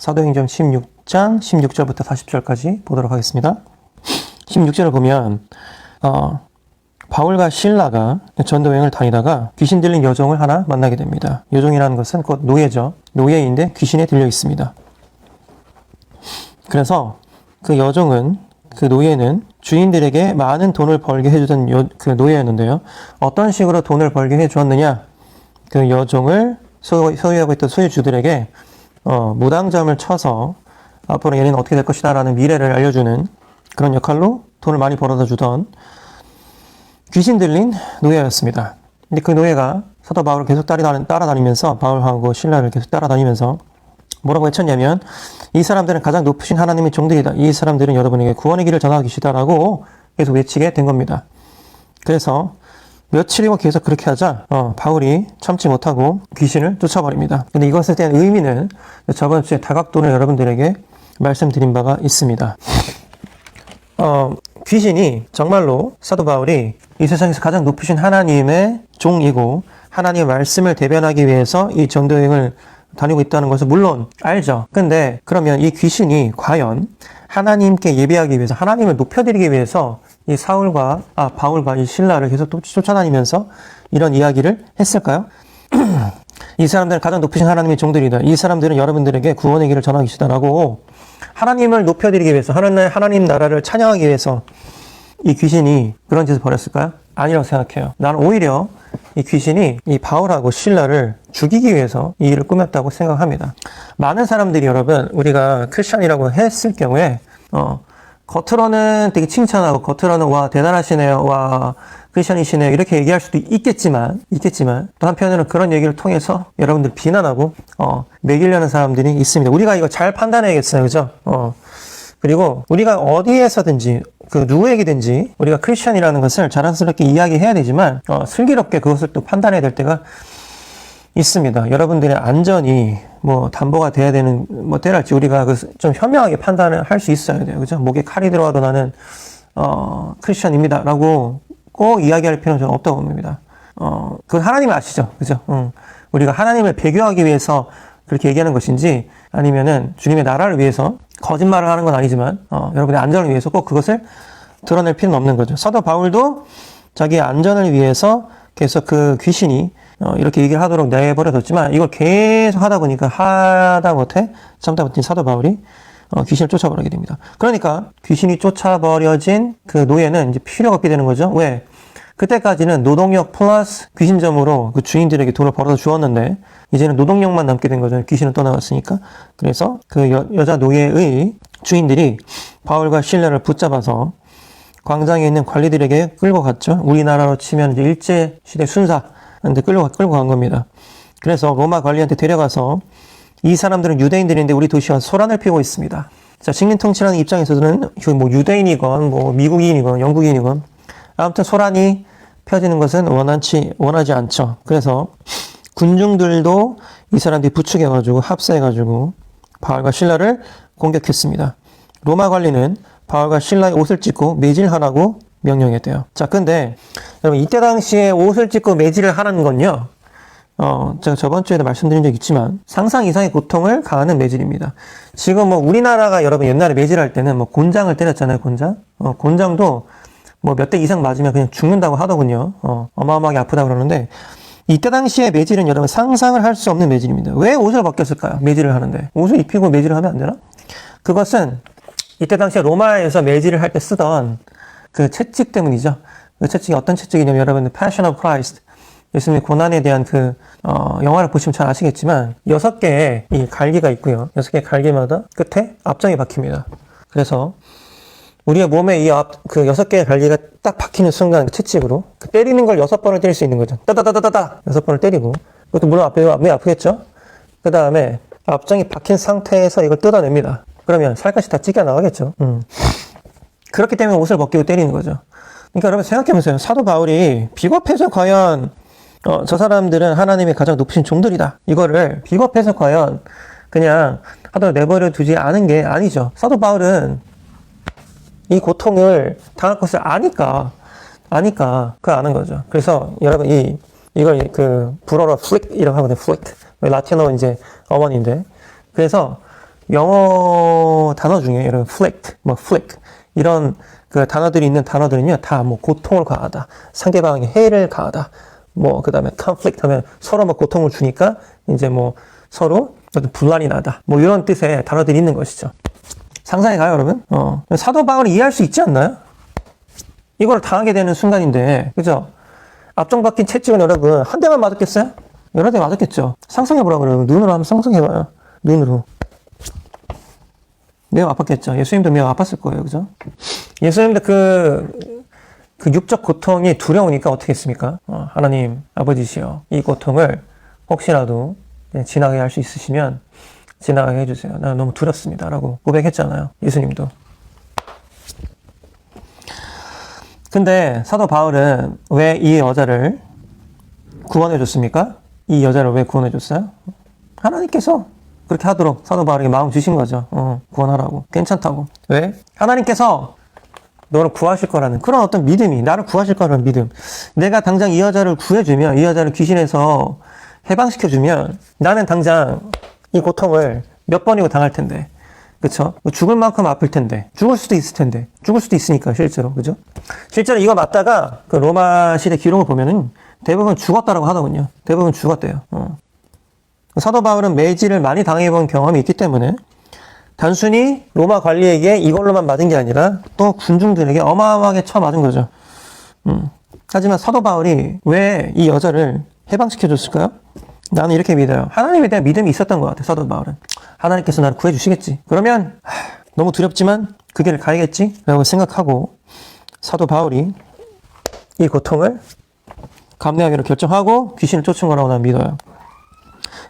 사도행전 16장 16절부터 40절까지 보도록 하겠습니다. 16절을 보면 바울과 실라가 전도여행을 다니다가 귀신 들린 여종을 하나 만나게 됩니다. 여종이라는 것은 곧 노예죠. 노예인데 귀신에 들려 있습니다. 그래서 그 여종은, 그 노예는 주인들에게 많은 돈을 벌게 해주던 그 노예였는데요. 어떤 식으로 돈을 벌게 해주었느냐? 그 여종을 소유하고 있던 소유주들에게 무당점을 쳐서 앞으로 얘는 어떻게 될 것이다 라는 미래를 알려주는 그런 역할로 돈을 많이 벌어다 주던 귀신 들린 노예였습니다. 근데 그 노예가 사도 바울을 계속 따라다니면서, 바울하고 신라를 계속 따라다니면서 뭐라고 외쳤냐면, 이 사람들은 가장 높으신 하나님의 종들이다. 이 사람들은 여러분에게 구원의 길을 전하고 계시다라고 계속 외치게 된 겁니다. 그래서 며칠이고 계속 그렇게 하자 바울이 참지 못하고 귀신을 쫓아버립니다. 근데 이것에 대한 의미는 저번 주에 다각도를 여러분들에게 말씀드린 바가 있습니다. 귀신이 정말로 사도 바울이 이 세상에서 가장 높으신 하나님의 종이고 하나님의 말씀을 대변하기 위해서 이 전도여행을 다니고 있다는 것을 물론 알죠. 근데 그러면 이 귀신이 과연 하나님께 예배하기 위해서, 하나님을 높여드리기 위해서 이 바울과 이 신라를 계속 쫓아다니면서 이런 이야기를 했을까요? 이 사람들은 가장 높으신 하나님의 종들이다. 이 사람들은 여러분들에게 구원의 길을 전하기 시다라고 하나님을 높여드리기 위해서, 하나님 나라를 찬양하기 위해서 이 귀신이 그런 짓을 벌였을까요? 아니라고 생각해요. 나는 오히려 이 귀신이 이 바울하고 신라를 죽이기 위해서 이 일을 꾸몄다고 생각합니다. 많은 사람들이, 여러분, 우리가 크리스찬이라고 했을 경우에 겉으로는 되게 칭찬하고 겉으로는 와 대단하시네요, 와 크리스찬이시네요 이렇게 얘기할 수도 있겠지만 또 한편으로는 그런 얘기를 통해서 여러분들 비난하고 매기려는 사람들이 있습니다. 우리가 이거 잘 판단해야겠어요, 그죠? 그리고 우리가 어디에서든지 그 누구에게든지 우리가 크리스찬이라는 것을 자랑스럽게 이야기해야 되지만 슬기롭게 그것을 또 판단해야 될 때가 있습니다. 여러분들의 안전이 담보가 돼야 되는 때랄지 우리가 좀 현명하게 판단을 할 수 있어야 돼요. 그죠? 목에 칼이 들어와도 나는 크리스찬입니다 라고 꼭 이야기할 필요는 저는 없다고 봅니다. 그건 하나님이 아시죠? 그죠? 우리가 하나님을 배교하기 위해서 그렇게 얘기하는 것인지 아니면은 주님의 나라를 위해서 거짓말을 하는 건 아니지만 여러분의 안전을 위해서 꼭 그것을 드러낼 필요는 없는 거죠. 사도 바울도 자기의 안전을 위해서 계속 그 귀신이 이렇게 얘기를 하도록 내버려뒀지만 이걸 계속 하다 보니까 참다 못해 사도 바울이 귀신을 쫓아버리게 됩니다. 그러니까 귀신이 쫓아버려진 그 노예는 이제 필요가 없게 되는 거죠. 왜? 그때까지는 노동력 플러스 귀신점으로 그 주인들에게 돈을 벌어서 주었는데 이제는 노동력만 남게 된 거죠. 귀신은 떠나갔으니까. 그래서 그 여자 노예의 주인들이 바울과 신라를 붙잡아서 광장에 있는 관리들에게 끌고 갔죠. 우리나라로 치면 이제 일제시대 순사한테 끌고 간 겁니다. 그래서 로마 관리한테 데려가서 이 사람들은 유대인들인데 우리 도시와 소란을 피우고 있습니다. 자, 식민 통치라는 입장에서는 유대인이건 미국인이건 영국인이건 아무튼 소란이 펴지는 것은 원하지 않죠. 그래서 군중들도 이 사람들이 부추겨가지고 합세해가지고 바울과 신라를 공격했습니다. 로마 관리는 바울과 신라의 옷을 찢고 매질하라고 명령했대요. 자, 근데 여러분 이때 당시에 옷을 찢고 매질을 하라는 건요. 제가 저번 주에도 말씀드린 적 있지만 상상 이상의 고통을 가하는 매질입니다. 지금 우리나라가 여러분 옛날에 매질할 때는 곤장을 때렸잖아요, 곤장. 곤장도 몇 대 이상 맞으면 그냥 죽는다고 하더군요. 어마어마하게 아프다고 그러는데 이때 당시에 매질은 여러분 상상을 할 수 없는 매질입니다. 왜 옷을 벗겼을까요? 매질을 하는데. 옷을 입히고 매질을 하면 안 되나? 그것은 이때 당시에 로마에서 매질을 할 때 쓰던 그 채찍 때문이죠. 그 채찍이 어떤 채찍이냐면 여러분 Passion of Christ, 예수님의 고난에 대한 영화를 보시면 잘 아시겠지만 6개의 이 갈기가 있고요. 6개의 갈기마다 끝에 압정이 박힙니다. 그래서 우리의 몸에 이 6개의 갈기가 딱 박히는 순간 채찍으로 때리는 걸 6번을 때릴 수 있는 거죠. 따다다다다다 6번을 때리고, 그것도 물론 왜 아프겠죠? 그 다음에 압정이 박힌 상태에서 이걸 뜯어냅니다. 그러면 살갗이 다 찢겨 나가겠죠. 그렇기 때문에 옷을 벗기고 때리는 거죠. 그러니까 여러분 생각해보세요. 사도 바울이 비겁해서 과연 저 사람들은 하나님의 가장 높으신 종들이다, 이거를 비겁해서 과연 그냥 하도록 내버려 두지 않은 게 아니죠. 사도 바울은 이 고통을 당할 것을 아니까 그거 아는 거죠. 그래서 여러분 이걸 불어로 플릭이라고 하거든요. 플릭. 라틴어 이제 어원인데. 그래서 영어 단어 중에 이런 flick, 뭐 flick 이런 그 단어들이 있는 단어들은요 다 뭐 고통을 가하다, 상대방에게 해를 가하다, 뭐 그다음에 conflict 하면 서로 뭐 고통을 주니까 이제 뭐 서로 어떤 분란이 나다, 뭐 이런 뜻의 단어들이 있는 것이죠. 상상해 가요, 여러분? 사도 바울이 이해할 수 있지 않나요? 이걸 당하게 되는 순간인데, 그죠? 앞정 박힌 채찍은 여러분 한 대만 맞았겠어요? 여러 대 맞았겠죠. 상상해보라 그래요. 눈으로 한번 상상해봐요. 눈으로. 매우 아팠겠죠. 예수님도 매우 아팠을 거예요. 그죠? 예수님도 그 육적 고통이 두려우니까 어떻게 했습니까? 하나님, 아버지시여, 이 고통을 혹시라도 지나게 할 수 있으시면 지나가게 해주세요. 나는 너무 두렵습니다. 라고 고백했잖아요. 예수님도. 근데 사도 바울은 왜 이 여자를 구원해 줬습니까? 이 여자를 왜 구원해 줬어요? 하나님께서 그렇게 하도록 사도 바울에게 마음 주신 거죠. 구원하라고. 괜찮다고. 왜? 하나님께서 너를 구하실 거라는 그런 어떤 믿음이, 나를 구하실 거라는 믿음. 내가 당장 이 여자를 구해주면, 이 여자를 귀신에서 해방시켜주면 나는 당장 이 고통을 몇 번이고 당할 텐데. 그쵸? 죽을 만큼 아플 텐데. 죽을 수도 있을 텐데. 죽을 수도 있으니까, 실제로. 그죠? 실제로 이거 맞다가 그 로마 시대 기록을 보면은 대부분 죽었다라고 하더군요. 대부분 죽었대요. 사도 바울은 매질을 많이 당해본 경험이 있기 때문에 단순히 로마 관리에게 이걸로만 맞은 게 아니라 또 군중들에게 어마어마하게 쳐맞은 거죠. 하지만 사도 바울이 왜 이 여자를 해방시켜줬을까요? 나는 이렇게 믿어요. 하나님에 대한 믿음이 있었던 것 같아요. 사도 바울은. 하나님께서 나를 구해주시겠지. 그러면 너무 두렵지만 그 길을 가야겠지 라고 생각하고 사도 바울이 이 고통을 감내하기로 결정하고 귀신을 쫓은 거라고 나는 믿어요.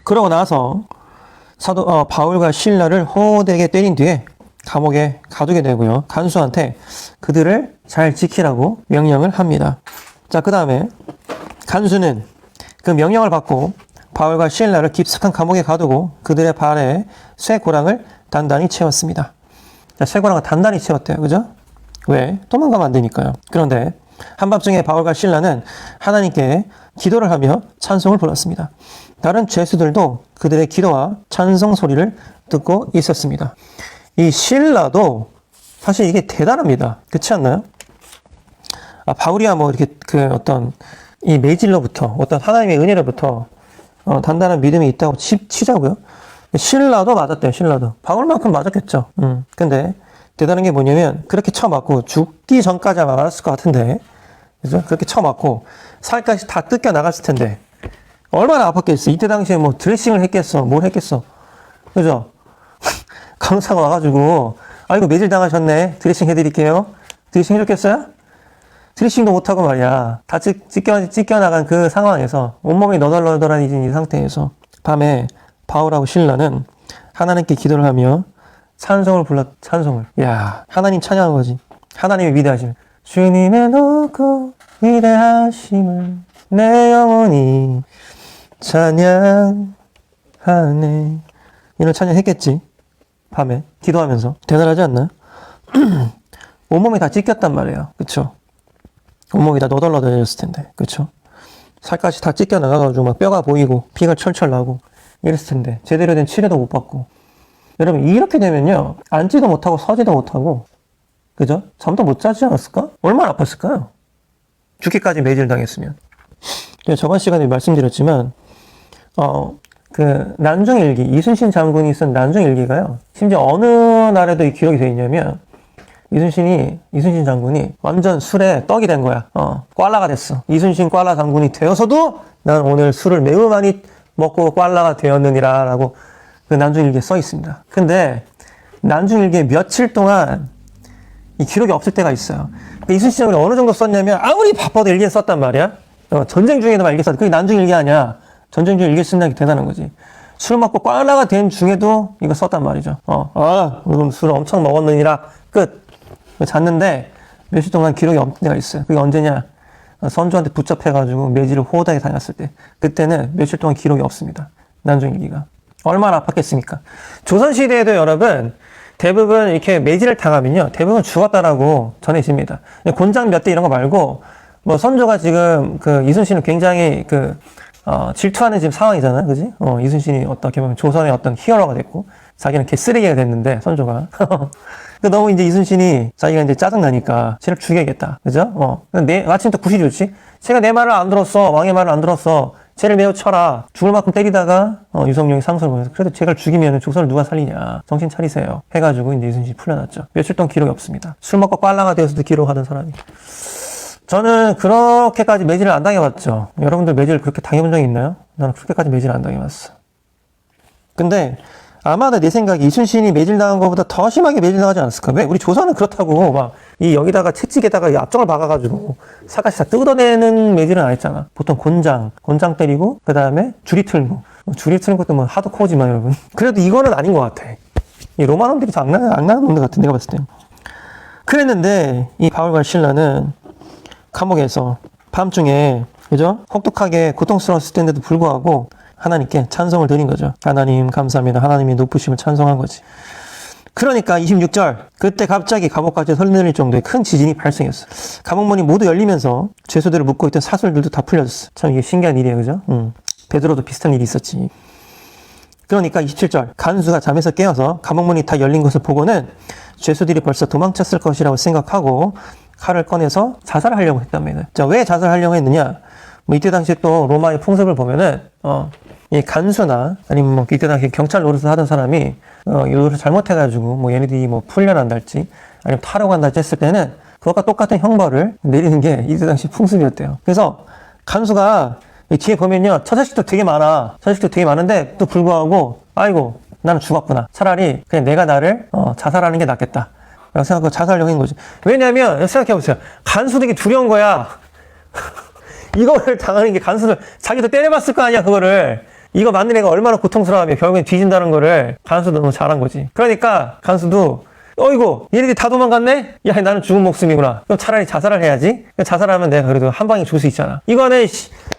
그러고 나서 바울과 실라를 호되게 때린 뒤에 감옥에 가두게 되고요. 간수한테 그들을 잘 지키라고 명령을 합니다. 자, 그 다음에 간수는 그 명령을 받고 바울과 실라를 깊숙한 감옥에 가두고 그들의 발에 쇠고랑을 단단히 채웠습니다. 자, 쇠고랑을 단단히 채웠대요. 그죠? 왜? 도망가면 안 되니까요. 그런데 한밤중에 바울과 실라는 하나님께 기도를 하며 찬송을 불렀습니다. 다른 죄수들도 그들의 기도와 찬송 소리를 듣고 있었습니다. 이 실라도 사실 이게 대단합니다. 그렇지 않나요? 바울이야 뭐 이렇게 그 어떤 이 매질로부터 어떤 하나님의 은혜로부터 단단한 믿음이 있다고 치자고요. 실라도 맞았대요. 실라도 바울만큼 맞았겠죠. 근데 대단한 게 뭐냐면 그렇게 쳐맞고 죽기 전까지 맞았을 것 같은데, 그죠? 그렇게 쳐맞고 살까지 다 뜯겨 나갔을 텐데 얼마나 아팠겠어. 이때 당시에 뭐 드레싱을 했겠어, 뭘 했겠어, 그죠? 간호사가 와가지고 아이고 매질 당하셨네, 드레싱 해드릴게요. 드레싱 해줬겠어요? 드레싱도 못하고 말이야. 다 찢겨나간 그 상황에서 온몸이 너덜너덜한 이 상태에서 밤에 바울하고 실라는 하나님께 기도를 하며 찬송을. 야, 하나님 찬양한 거지. 하나님의 위대하심. 주님의 높고 위대하심을 내 영혼이 찬양하네. 이런 찬양했겠지. 밤에 기도하면서. 대단하지 않나요? 온몸이 다 찢겼단 말이에요. 그쵸? 온몸이 다 너덜너덜해졌을 텐데. 그쵸? 살까지 다 찢겨나가가지고 막 뼈가 보이고 피가 철철 나고 이랬을 텐데 제대로 된 치료도 못 받고. 여러분 이렇게 되면요 앉지도 못하고 서지도 못하고, 그죠? 잠도 못 자지 않았을까? 얼마나 아팠을까요? 죽기까지 매질 당했으면. 저번 시간에 말씀드렸지만 그 난중일기, 이순신 장군이 쓴 난중일기가요, 심지어 어느 날에도 이 기록이 되어 있냐면 이순신 장군이 완전 술에 떡이 된 거야. 꽐라가 됐어. 이순신 꽐라 장군이 되어서도 난 오늘 술을 매우 많이 먹고 꽐라가 되었느니라 라고 그 난중일기에 써 있습니다. 근데 난중일기에 며칠 동안 이 기록이 없을 때가 있어요. 이순신 장군이 어느 정도 썼냐면 아무리 바빠도 일기에 썼단 말이야. 전쟁 중에도 막 일기 썼다. 그게 난중일기 아니야. 전쟁 중에 일기 쓴다는 게 대단한 거지. 술 먹고 꽐라가 된 중에도 이거 썼단 말이죠. 그럼 술을 엄청 먹었느니라 끝. 잤는데 며칠 동안 기록이 없는 데가 있어요. 그게 언제냐? 선조한테 붙잡혀가지고 매질을 호하게 다녔을 때. 그때는 며칠 동안 기록이 없습니다. 난중일기가. 얼마나 아팠겠습니까? 조선시대에도 여러분 대부분 이렇게 매질을 당하면요 대부분 죽었다라고 전해집니다. 곤장 몇 대 이런 거 말고 뭐 선조가 지금 그 이순신을 굉장히 질투하는 지금 상황이잖아요. 그지? 이순신이 어떻게 보면 조선의 어떤 히어로가 됐고 자기는 개쓰레기가 됐는데, 선조가. 근데 너무 이제 이순신이 자기가 이제 짜증나니까 쟤를 죽여야겠다. 그죠? 마침 또 굿이 좋지? 쟤가 내 말을 안 들었어. 왕의 말을 안 들었어. 쟤를 매우 쳐라. 죽을 만큼 때리다가, 유성룡이 상소를 보내서 그래도 쟤를 죽이면 족선을 누가 살리냐. 정신 차리세요. 해가지고 이제 이순신이 풀려났죠. 며칠 동안 기록이 없습니다. 술 먹고 빨라가 되어서도 기록하던 사람이. 저는 그렇게까지 매질을 안 당해봤죠. 여러분들 매질 그렇게 당해본 적이 있나요? 나는 그렇게까지 매질을 안 당해봤어. 근데 아마도 내 생각에 이순신이 매질당한 것보다 더 심하게 매질당하지 않았을까? 왜? 우리 조선은 그렇다고 막 이 여기다가 채찍에다가 이 앞쪽을 박아가지고 사가시 다 뜯어내는 매질은 안 했잖아. 보통 곤장 때리고 그 다음에 줄이 틀고 줄이 트는 것도 뭐 하드코어지만 여러분. 그래도 이거는 아닌 것 같아. 이 로마 놈들이 더 악랄한 놈들 같아 내가 봤을 때. 그랬는데 이 바울과 신라는 감옥에서 밤중에 그죠? 혹독하게 고통스러웠을 텐데도 불구하고 하나님께 찬송을 드린 거죠. 하나님 감사합니다. 하나님이 높으심을 찬송한 거지. 그러니까 26절 그때 갑자기 감옥까지 흘러내릴 정도의 큰 지진이 발생했어. 감옥문이 모두 열리면서 죄수들을 묶고 있던 사슬들도 다 풀려졌어. 참 이게 신기한 일이에요. 그죠? 베드로도 비슷한 일이 있었지. 그러니까 27절 간수가 잠에서 깨어서 감옥문이 다 열린 것을 보고는 죄수들이 벌써 도망쳤을 것이라고 생각하고 칼을 꺼내서 자살하려고 했답니다. 자, 왜 자살하려고 했느냐? 뭐 이때 당시 또 로마의 풍습을 보면은 이 간수나 아니면 뭐 이때 당시 경찰 노릇을 하던 사람이 이 노릇을 잘못해가지고 뭐 얘네들이 뭐 풀려난달지 아니면 탈옥한달지 했을 때는 그것과 똑같은 형벌을 내리는 게 이때 당시 풍습이었대요. 그래서 간수가 뒤에 보면요 저 자식도 되게 많아. 저 자식도 되게 많은데 또 불구하고 아이고 나는 죽었구나. 차라리 그냥 내가 나를 자살하는 게 낫겠다 라고 생각하고 자살하려고 한 거지. 왜냐면 생각해보세요. 간수 되게 두려운 거야. 이거를 당하는 게 간수를 자기도 때려봤을 거 아니야 그거를. 이거 맞는 애가 얼마나 고통스러워하면 결국엔 뒤진다는 거를 간수도 너무 잘한 거지. 그러니까 간수도 어이구 얘네들이 다 도망갔네? 야 나는 죽은 목숨이구나. 그럼 차라리 자살을 해야지. 자살하면 내가 그래도 한 방에 죽을 수 있잖아. 이거는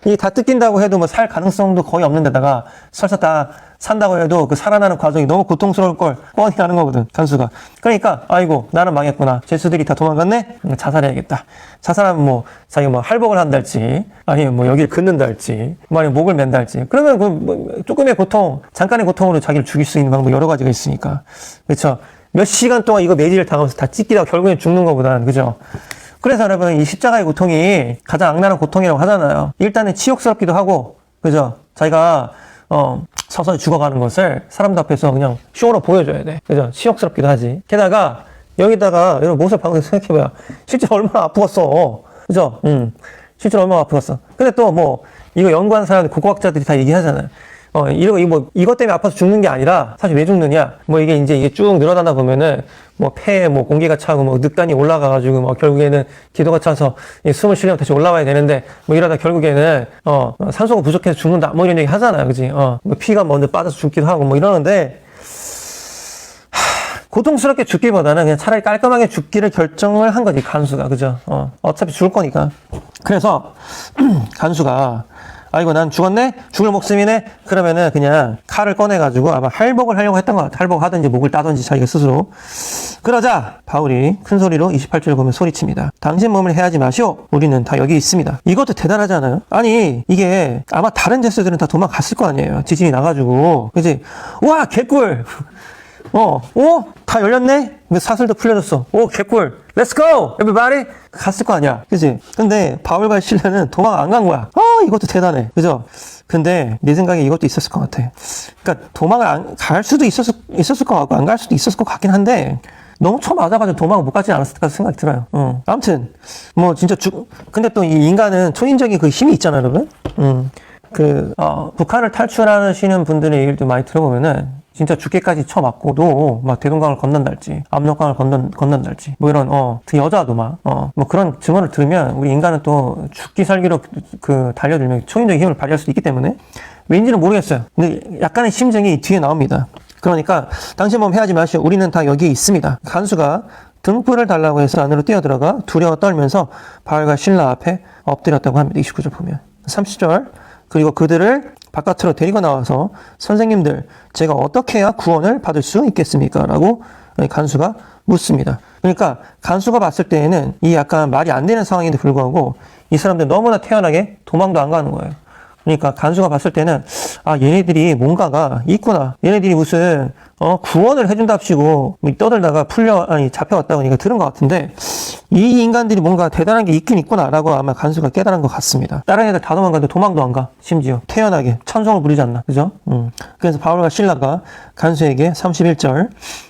이게 다 뜯긴다고 해도 뭐 살 가능성도 거의 없는 데다가 설사 다 산다고 해도 그 살아나는 과정이 너무 고통스러울 걸 뻔히 아는 거거든 간수가. 그러니까 아이고 나는 망했구나. 죄수들이 다 도망갔네? 자살해야겠다. 자살하면 뭐 자기가 뭐 할복을 한달지 아니면 뭐 여기를 긋는달지 뭐 아니면 목을 맨달지 그러면 그 뭐 조금의 고통 잠깐의 고통으로 자기를 죽일 수 있는 방법 여러 가지가 있으니까. 그렇죠. 몇 시간 동안 이거 매질을 당하면서 다 찢기다가 결국엔 죽는 것보다는 그죠. 그래서 여러분 이 십자가의 고통이 가장 악랄한 고통이라고 하잖아요. 일단은 치욕스럽기도 하고 그죠. 자기가 서서히 죽어가는 것을 사람들 앞에서 그냥 쇼로 보여줘야 돼. 그죠? 치욕스럽기도 하지. 게다가 여기다가 여러분 모습을 방금 생각해봐요. 실제로 얼마나 아프겠어. 그죠? 실제로 얼마나 아프겠어. 근데 또 뭐 이거 연구하는 사람들 고고학자들이 다 얘기하잖아요. 이것 때문에 아파서 죽는 게 아니라 사실 왜 죽느냐? 뭐 이게 쭉 늘어나다 보면은 뭐 폐에 뭐 공기가 차고 뭐 늑단이 올라가가지고 뭐 결국에는 기도가 차서 숨을 쉬려면 다시 올라와야 되는데 뭐 이러다 결국에는 산소가 부족해서 죽는다 뭐 이런 얘기 하잖아요. 그지? 뭐 피가 먼저 빠져서 죽기도 하고 뭐 이러는데 고통스럽게 죽기보다는 그냥 차라리 깔끔하게 죽기를 결정을 한 거지 간수가. 그죠? 어차피 죽을 거니까. 그래서 간수가 아이고 난 죽었네? 죽을 목숨이네? 그러면은 그냥 칼을 꺼내가지고 아마 할복을 하려고 했던 것 같아. 할복하든지 목을 따든지 자기가 스스로. 그러자 바울이 큰 소리로 28절 보면 소리칩니다. 당신 몸을 해하지 마시오. 우리는 다 여기 있습니다. 이것도 대단하지 않아요? 아니 이게 아마 다른 제수들은 다 도망갔을 거 아니에요. 지진이 나가지고. 그치? 와 개꿀! 다 열렸네? 사슬도 풀려졌어. 오, 개꿀. Let's go! Everybody! 갔을 거 아니야. 그지? 근데, 바울과 실라는 도망 안 간 거야. 이것도 대단해. 그죠? 근데, 내 생각에 이것도 있었을 것 같아. 그러니까, 도망을 갈 수도 있었을 것 같고, 안 갈 수도 있었을 것 같긴 한데, 너무 맞아가지고 도망을 못 가지 않았을까 생각이 들어요. 아무튼, 뭐, 진짜 근데 또 이 인간은 초인적인 그 힘이 있잖아요, 여러분? 북한을 탈출하시는 분들의 얘기를 좀 많이 들어보면은, 진짜 죽게까지 쳐맞고도 막 대동강을 건넌달지 압록강을 건넌달지 뭐 이런 그 여자도 막 뭐 그런 증언을 들으면 우리 인간은 또 죽기 살기로 달려들면 초인적인 힘을 발휘할 수도 있기 때문에 왠지는 모르겠어요. 근데 약간의 심정이 뒤에 나옵니다. 그러니까 당신 몸 해하지 마시오. 우리는 다 여기에 있습니다. 간수가 등불을 달라고 해서 안으로 뛰어들어가 두려워 떨면서 바울과 신라 앞에 엎드렸다고 합니다. 29절 보면 30절 그리고 그들을 바깥으로 데리고 나와서 선생님들 제가 어떻게 해야 구원을 받을 수 있겠습니까? 라고 간수가 묻습니다. 그러니까 간수가 봤을 때에는 이 약간 말이 안 되는 상황인데 불구하고 이 사람들 너무나 태연하게 도망도 안 가는 거예요. 그러니까 간수가 봤을 때는 아 얘네들이 뭔가가 있구나. 얘네들이 무슨 구원을 해준답시고 떠들다가 잡혀왔다고 하니까 들은 것 같은데 이 인간들이 뭔가 대단한 게 있긴 있구나라고 아마 간수가 깨달은 것 같습니다. 다른 애들 다 도망가는데 도망도 안 가. 심지어 태연하게 천성을 부리지 않나. 그죠? 그래서 바울과 실라가 간수에게 31절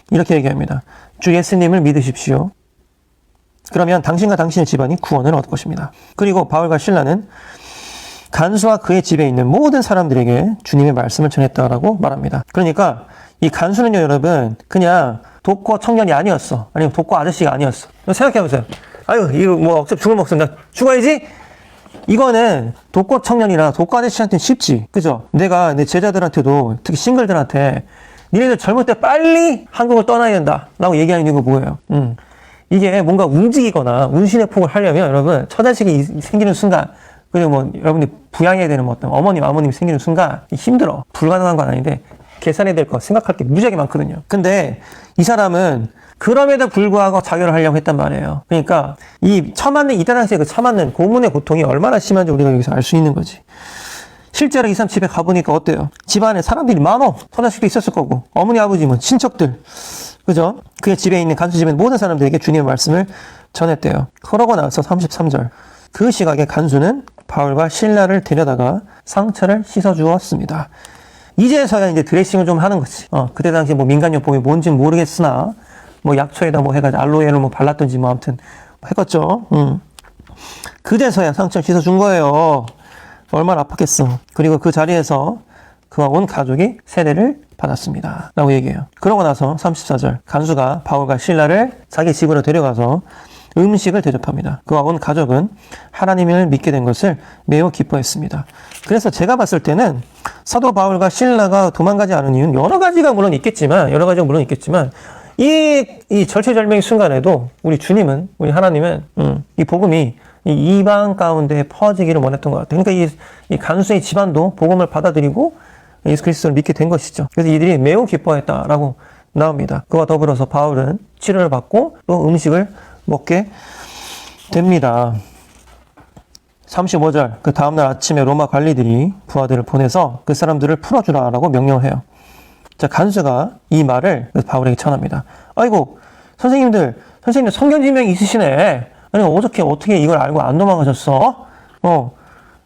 이렇게 얘기합니다. 주 예수님을 믿으십시오. 그러면 당신과 당신의 집안이 구원을 얻을 것입니다. 그리고 바울과 실라는 간수와 그의 집에 있는 모든 사람들에게 주님의 말씀을 전했다라고 말합니다. 그러니까 이 간수는요, 여러분, 그냥 독거 청년이 아니었어. 아니면 독거 아저씨가 아니었어. 생각해보세요. 아유, 이거 뭐 억셉 죽을 목숨 나 죽어야지? 이거는 독거 청년이나 독거 아저씨한테는 쉽지. 그죠? 내가 내 제자들한테도 특히 싱글들한테 니네들 젊을 때 빨리 한국을 떠나야 된다. 라고 얘기하는 이유가 뭐예요? 이게 뭔가 움직이거나 운신의 폭을 하려면 여러분, 처자식이 생기는 순간 그리고 뭐 여러분이 부양해야 되는 뭐 어떤 어머님, 아버님이 생기는 순간 힘들어. 불가능한 건 아닌데 계산해야 될 거 생각할 게 무지하게 많거든요. 근데 이 사람은 그럼에도 불구하고 자결을 하려고 했단 말이에요. 그러니까 이때 당시에 그 처맞는 고문의 고통이 얼마나 심한지 우리가 여기서 알 수 있는 거지. 실제로 이 사람 집에 가보니까 어때요? 집안에 사람들이 많어. 처자식도 있었을 거고 어머니, 아버지, 뭐 친척들. 그죠? 그의 집에 있는 간수 집에 모든 사람들에게 주님의 말씀을 전했대요. 그러고 나서 33절. 그 시각에 간수는 바울과 실라를 데려다가 상처를 씻어주었습니다. 이제서야 이제 드레싱을 좀 하는 거지. 그때 당시 뭐 민간요법이 뭔지는 모르겠으나, 뭐 약초에다 뭐 해가지고 알로에를 뭐 발랐든지 뭐 아무튼 했겠죠. 그제서야 상처를 씻어준 거예요. 얼마나 아팠겠어. 그리고 그 자리에서 그와 온 가족이 세례를 받았습니다. 라고 얘기해요. 그러고 나서 34절. 간수가 바울과 실라를 자기 집으로 데려가서 음식을 대접합니다. 그와 온 가족은 하나님을 믿게 된 것을 매우 기뻐했습니다. 그래서 제가 봤을 때는 사도 바울과 실라가 도망가지 않은 이유는 여러 가지가 물론 있겠지만 이 절체절명의 순간에도 우리 주님은, 우리 하나님은 이 복음이 이 이방 가운데 퍼지기를 원했던 것 같아요. 그러니까 이 간수의 집안도 복음을 받아들이고 예수 그리스도를 믿게 된 것이죠. 그래서 이들이 매우 기뻐했다라고 나옵니다. 그와 더불어서 바울은 치료를 받고 또 음식을 먹게 됩니다. 35절. 그 다음날 아침에 로마 관리들이 부하들을 보내서 그 사람들을 풀어주라라고 명령을 해요. 자, 간수가 이 말을 바울에게 전합니다. 아이고, 선생님 성경 지명이 있으시네. 아니, 어떻게 이걸 알고 안 도망가셨어?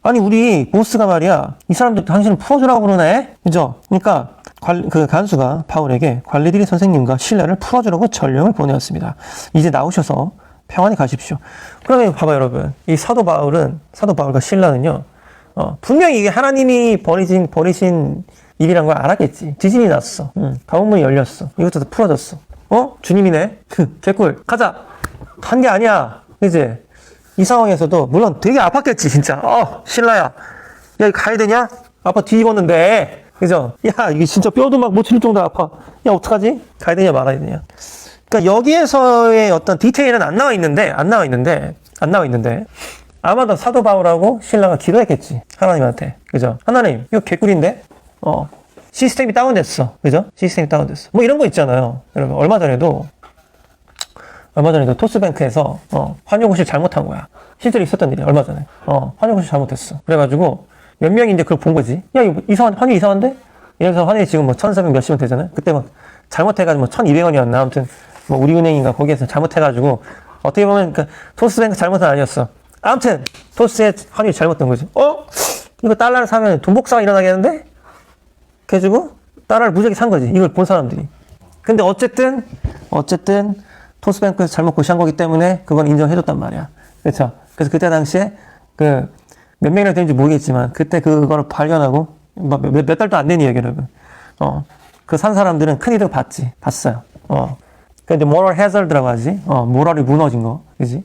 아니, 우리 보스가 말이야, 이 사람들 당신을 풀어주라고 그러네? 그죠? 그러니까, 그 간수가 바울에게 관리들이 선생님과 실라를 풀어주라고 전령을 보내었습니다. 이제 나오셔서 평안히 가십시오. 그러면 봐봐요, 여러분. 이 사도 바울과 실라는요, 분명히 이게 하나님이 버리신 일이란 걸 알았겠지. 지진이 났어. 가문문이 열렸어. 이것도 다 풀어졌어. 주님이네? 개꿀. 가자. 간 게 아니야. 그치? 이 상황에서도, 물론 되게 아팠겠지, 진짜. 실라야. 야, 이거 가야 되냐? 아빠 뒤 입었는데. 그죠? 야, 이게 진짜 뼈도 막 못 치를 정도로 아파. 야, 어떡하지? 가야 되냐, 말아야 되냐. 그러니까 여기에서의 어떤 디테일은 안 나와 있는데, 아마도 사도 바울하고 신라가 기도했겠지. 하나님한테. 그죠? 하나님, 이거 개꿀인데? 시스템이 다운됐어. 그죠? 시스템이 다운됐어. 뭐 이런 거 있잖아요. 여러분, 얼마 전에도 토스뱅크에서, 환율고시를 잘못한 거야. 실제로 있었던 일이야, 얼마 전에. 환율고시 잘못했어. 그래가지고, 몇 명이 이제 그걸 본 거지. 야, 이거 환율 이상한데? 이래서 환율이 지금 뭐 1,400 몇십원 되잖아요? 그때 막 잘못해가지고 뭐 1,200원이었나? 아무튼, 뭐 우리은행인가 거기에서 잘못해가지고, 어떻게 보면, 토스뱅크 잘못은 아니었어. 아무튼, 토스의 환율이 잘못된 거지. 이거 달러를 사면 돈 복사가 일어나겠는데? 그래가지고, 달러를 무지하게 산 거지. 이걸 본 사람들이. 근데 어쨌든, 토스뱅크에서 잘못 고시한 거기 때문에 그건 인정해줬단 말이야. 그렇죠? 그래서 그때 당시에 몇 명이나 되는지 모르겠지만 그때 그거를 발견하고 몇 달도 안 된 이야기야, 여러분. 그 산 사람들은 큰 이득 봤어요. 그 이제 moral hazard라고 하지. 모럴이 무너진 거, 그지?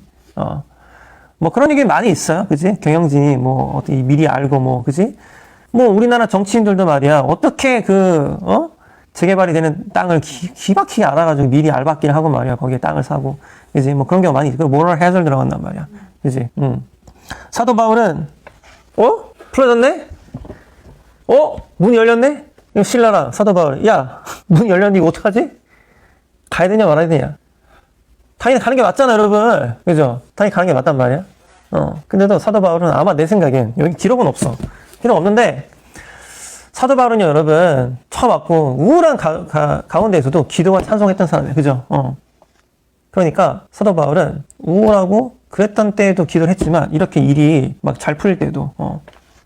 뭐 그런 얘기 많이 있어요, 그지? 경영진이 뭐 어떻게 미리 알고 뭐, 그지? 뭐 우리나라 정치인들도 말이야, 어떻게 재개발이 되는 땅을 기막히게 알아가지고 미리 알박기를 하고 말이야. 거기에 땅을 사고. 그지? 뭐 그런 경우 많이 있어. 그 모럴 해설 들어간단 말이야. 그지? 사도 바울은, 풀어졌네? 문 열렸네? 이거 신라랑 사도 바울. 야, 문 열렸는데 이거 어떡하지? 가야 되냐 말아야 되냐? 당연히 가는 게 맞잖아, 여러분. 그죠? 당연히 가는 게 맞단 말이야. 근데도 사도 바울은 아마 내 생각엔, 여기 기록은 없어. 필요 없는데, 사도 바울은요, 여러분, 처음 왔고, 우울한 가운데에서도 기도와 찬송했던 사람이에요. 그죠? 그러니까, 사도 바울은 우울하고, 그랬던 때에도 기도를 했지만, 이렇게 일이 막 잘 풀릴 때도,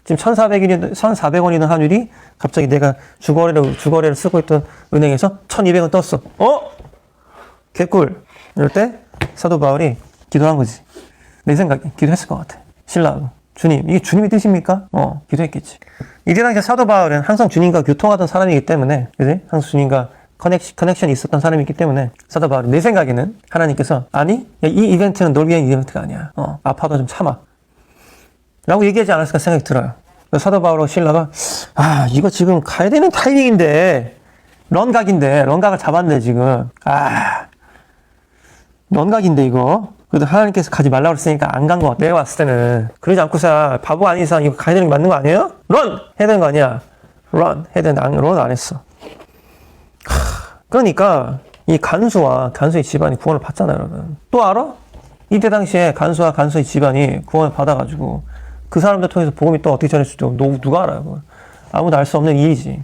지금 1,400원이던 환율이 갑자기 내가 주거래를 쓰고 있던 은행에서 1,200원 떴어. 개꿀. 이럴 때 사도 바울이 기도한 거지. 내 생각에 기도했을 것 같아. 신라하고. 주님, 이게 주님의 뜻입니까? 기도했겠지. 이때 당시 사도 바울은 항상 주님과 교통하던 사람이기 때문에, 그지? 항상 주님과 커넥션이 있었던 사람이기 때문에, 사도 바울은 내 생각에는 하나님께서, 아니, 야, 이 이벤트는 널 위한 이벤트가 아니야. 아파도 좀 참아. 라고 얘기하지 않았을까 생각이 들어요. 사도 바울하고 신라가, 이거 지금 가야 되는 타이밍인데, 런각을 잡았네, 지금. 런각인데, 이거. 그래도 하나님께서 가지 말라고 했으니까 안 간 것 같아. 내가 봤을 때는. 그러지 않고서, 바보 아닌 이상 이거 가야 되는 게 맞는 거 아니에요? 런! 해야 되는 거 아니야? 런! 해야 되는데, 런 안 했어. 그러니까, 이 간수의 집안이 구원을 받잖아요, 여러분. 또 알아? 이때 당시에 간수의 집안이 구원을 받아가지고, 그 사람들 통해서 복음이 또 어떻게 전해질지 누가 알아요? 아무도 알 수 없는 일이지.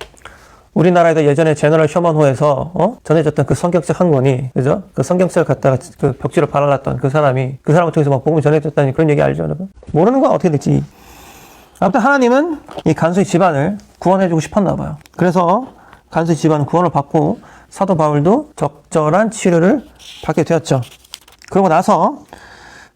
우리나라에도 예전에 제너럴 셔먼호에서 전해졌던 그 성경책 한 권이, 그죠? 그 성경책을 갖다가 그 벽지를 발라놨던 그 사람을 통해서 막 복음이 전해졌다니 그런 얘기 알죠, 여러분? 모르는 건 어떻게 될지. 아무튼 하나님은 이 간수의 집안을 구원해주고 싶었나 봐요. 그래서 간수의 집안은 구원을 받고 사도 바울도 적절한 치료를 받게 되었죠. 그러고 나서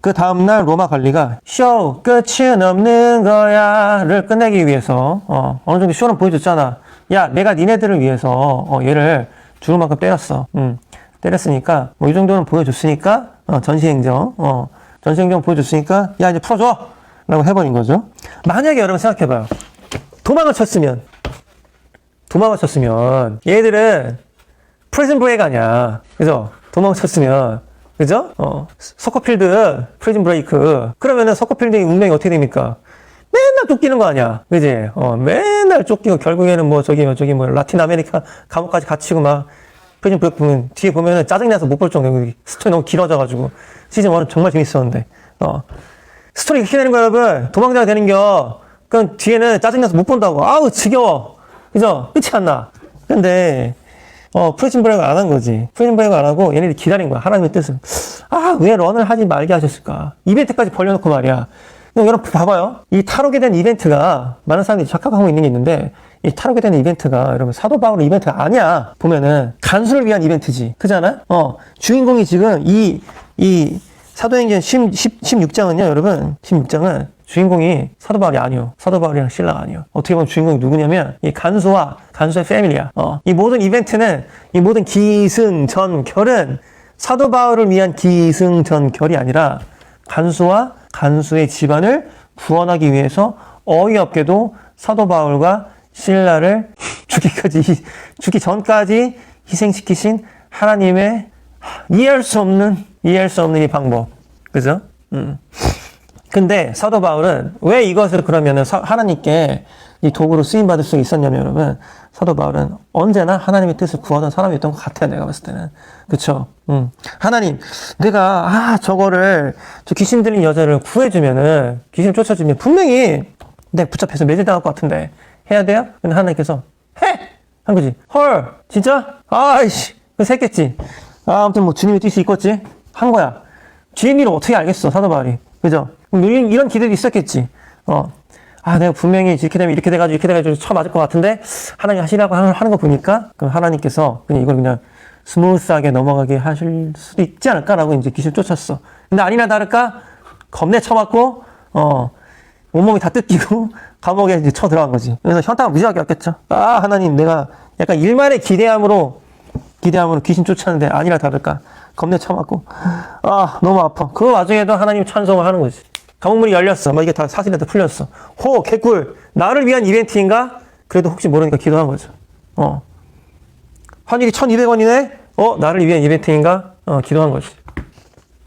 그 다음날 로마 관리가 쇼 끝은 없는 거야를 끝내기 위해서 어느 정도 쇼는 보여줬잖아. 야, 내가 니네들을 위해서 얘를 죽을 만큼 때렸어. 때렸으니까 뭐 이 정도는 보여줬으니까 전시행정 보여줬으니까 야, 이제 풀어줘 라고 해버린 거죠. 만약에 여러분 생각해봐요. 도망을 쳤으면 얘들은 프리즌 브레이크 아니야. 그죠? 도망을 쳤으면, 그죠? 서커필드 프리즌 브레이크. 그러면은 서커필드의 운명이 어떻게 됩니까? 맨날 쫓기는 거 아니야. 그지? 맨날 쫓기고 결국에는 라틴 아메리카 감옥까지 갇히고 막 프리즌 브레이크 보면 뒤에 보면은 짜증나서 못 볼 정도로 스토리 너무 길어져가지고 시즌 1은 정말 재밌었는데 스토리 그렇게 되는 거 여러분. 도망자가 되는겨. 그럼 뒤에는 짜증나서 못 본다고. 아우 지겨워. 그죠? 끝이 안 나. 근데 프리즌 브레이크 안 한 거지. 프리즌 브레이크 안 하고 얘네들이 기다린 거야. 하나님의 뜻을. 왜 런을 하지 말게 하셨을까? 이벤트까지 벌려놓고 말이야. 여러분 봐봐요. 이 탈옥에 대한 이벤트가 많은 사람들이 착각하고 있는 게 있는데 이 탈옥에 대한 이벤트가 여러분 사도 바울의 이벤트가 아니야. 보면은 간수를 위한 이벤트지. 그잖아? 주인공이 지금 이 사도행전 16장은요, 여러분. 16장은 주인공이 사도 바울이 아니요. 사도 바울이랑 신라가 아니요. 어떻게 보면 주인공이 누구냐면 이 간수의 패밀리야. 이 모든 이벤트는 이 모든 기승전결은 사도 바울을 위한 기승전결이 아니라 간수의 집안을 구원하기 위해서 어이없게도 사도 바울과 신라를 죽기 전까지 희생시키신 하나님의 이해할 수 없는 이 방법. 그죠? 근데 사도 바울은 왜 이것을 그러면은 하나님께 이 도구로 쓰임받을 수 있었냐면 여러분, 사도 바울은 언제나 하나님의 뜻을 구하던 사람이었던 것 같아요. 내가 봤을 때는. 그쵸? 하나님, 내가 저 귀신 들린 여자를 구해주면은, 귀신을 쫓아주면 분명히 내가 붙잡혀서 매질당할 것 같은데 해야 돼요? 근데 하나님께서 해! 한 거지. 헐! 진짜? 아이씨! 그래서 했겠지. 아무튼 뭐 주님의 뜻이 있겠지? 한 거야. 뒤에 일을 어떻게 알겠어, 사도 바울이. 그죠? 이런 기대도 있었겠지. 내가 분명히 이렇게 되면 이렇게 돼가지고 쳐맞을 것 같은데, 하나님 하시라고 하는 거 보니까, 그럼 하나님께서 그냥 이걸 그냥 스무스하게 넘어가게 하실 수도 있지 않을까라고 이제 귀신 쫓았어. 근데 아니나 다를까, 겁내 쳐맞고, 온몸이 다 뜯기고, 감옥에 이제 들어간 거지. 그래서 현타가 무지하게 왔겠죠. 하나님, 내가 약간 일말의 기대함으로 귀신 쫓았는데, 아니나 다를까, 겁내 쳐맞고, 너무 아파. 그 와중에도 하나님 찬송을 하는 거지. 감옥문이 열렸어. 이게 다 사실에 다 풀렸어. 개꿀. 나를 위한 이벤트인가? 그래도 혹시 모르니까 기도한 거죠. 환율이 1,200원이네? 나를 위한 이벤트인가? 기도한 거지.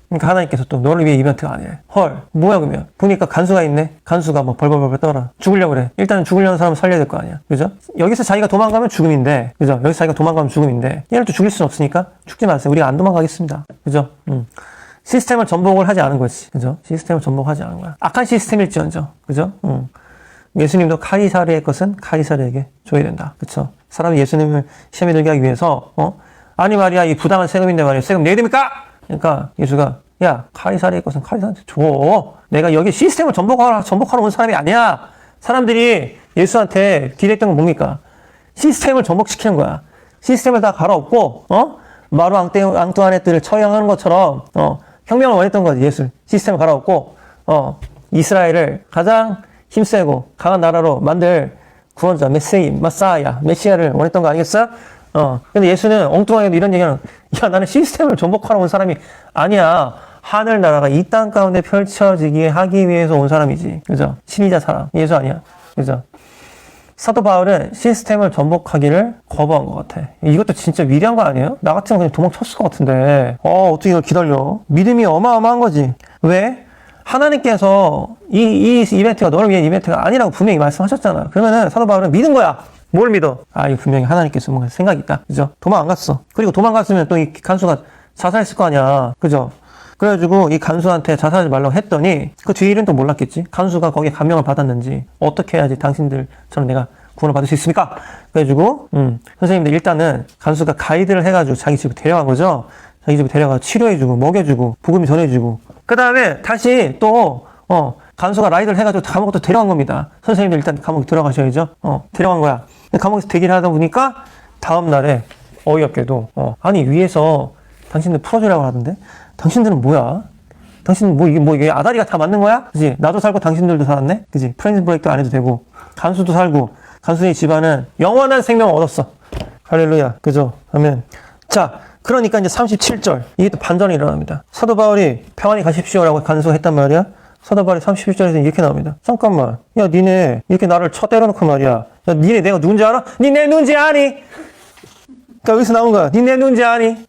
그러니까 하나님께서 또 너를 위해 이벤트가 아니래. 뭐야 그러면? 보니까 간수가 있네. 간수가 벌벌 떨어. 죽으려고 그래. 일단은 죽으려는 사람을 살려야 될 거 아니야. 그죠? 여기서 자기가 도망가면 죽음인데, 그죠? 여기서 자기가 도망가면 죽음인데, 얘를 또 죽일 수는 없으니까 죽지 마세요. 우리가 안 도망가겠습니다. 그죠? 시스템을 전복을 하지 않은 거지. 그죠? 시스템을 전복하지 않은 거야. 악한 시스템일지언정. 그죠? 예수님도 카이사르의 것은 카이사르에게 줘야 된다. 그쵸? 사람이 예수님을 시험에 들게 하기 위해서, 아니 말이야, 이 부당한 세금인데 말이야. 세금 내야 됩니까? 그러니까 예수가, 야, 카이사르의 것은 카이사르한테 줘. 내가 여기 시스템을 전복하러 온 사람이 아니야. 사람들이 예수한테 기대했던 건 뭡니까? 시스템을 전복시키는 거야. 시스템을 다 갈아엎고, 마루 앙뚜아네트를 처형하는 것처럼, 혁명을 원했던 거지, 예수. 시스템을 갈아엎고, 이스라엘을 가장 힘세고 강한 나라로 만들 구원자, 메시아를 원했던 거 아니겠어? 근데 예수는 엉뚱하게도 이런 얘기하는, 야, 나는 시스템을 전복하러 온 사람이 아니야. 하늘나라가 이 땅 가운데 펼쳐지게 하기 위해서 온 사람이지. 그죠? 신이자 사람. 예수 아니야. 그죠? 사도 바울은 시스템을 전복하기를 거부한 것 같아. 이것도 진짜 위대한 거 아니에요? 나 같으면 그냥 도망쳤을 것 같은데. 어떻게 이걸 기다려? 믿음이 어마어마한 거지. 왜? 하나님께서 이 이벤트가 너를 위한 이벤트가 아니라고 분명히 말씀하셨잖아. 그러면은 사도 바울은 믿은 거야. 뭘 믿어? 이거 분명히 하나님께서 뭔가 생각이 있다. 그죠? 도망 안 갔어. 그리고 도망갔으면 또 이 간수가 자살했을 거 아니야. 그죠? 그래가지고 이 간수한테 자살하지 말라고 했더니 그 뒤에 일은 또 몰랐겠지. 간수가 거기에 감명을 받았는지 어떻게 해야지 당신들처럼 내가 구원을 받을 수 있습니까? 그래가지고 선생님들 일단은 간수가 가이드를 해가지고 자기 집에 데려간 거죠. 자기 집에 데려가서 치료해주고 먹여주고 복음이 전해주고 그 다음에 다시 또 간수가 라이드를 해가지고 감옥에 또 데려간 겁니다. 선생님들 일단 감옥에 들어가셔야죠. 데려간 거야. 감옥에서 대기를 하다 보니까 다음 날에 어이없게도 아니 위에서 당신들 풀어주라고 하던데 당신들은 뭐야? 당신은 이게 아다리가 다 맞는 거야? 그지? 나도 살고 당신들도 살았네? 그지? 프렌즈 브레이크도 안 해도 되고, 간수도 살고, 간수의 집안은 영원한 생명을 얻었어. 할렐루야. 그죠? 아멘. 자, 그러니까 이제 37절. 이게 또 반전이 일어납니다. 사도 바울이 평안히 가십시오라고 간수했단 말이야. 사도 바울이 37절에서 이렇게 나옵니다. 잠깐만. 야, 니네 이렇게 나를 쳐 때려놓고 말이야. 야, 니네 내가 누군지 알아? 니네 누군지 아니? 그러니까 여기서 나온 거야. 니네 누군지 아니?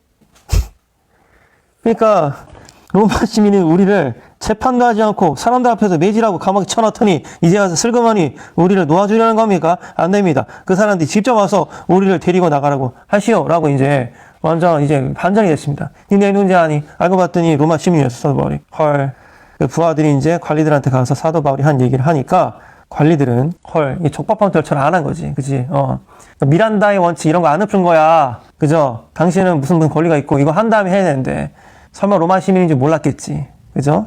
그러니까 로마 시민이 우리를 재판도 하지 않고 사람들 앞에서 매질하고 감옥에 쳐넣더니 이제 와서 슬그머니 우리를 놓아주려는 겁니까? 안 됩니다. 그 사람들이 직접 와서 우리를 데리고 나가라고 하시오라고 이제 완전 이제 반전이 됐습니다. 니네 누군지 아니? 알고 봤더니 로마 시민이었어, 사도 바울이. 헐. 그 부하들이 이제 관리들한테 가서 사도 바울이 한 얘기를 하니까 관리들은 이 적법한 절차를 안 한 거지. 그치? 미란다의 원칙 이런 거 안 읊은 거야. 그죠? 당신은 무슨 권리가 있고 이거 한 다음에 해야 되는데 설마 로마 시민인지 몰랐겠지. 그죠?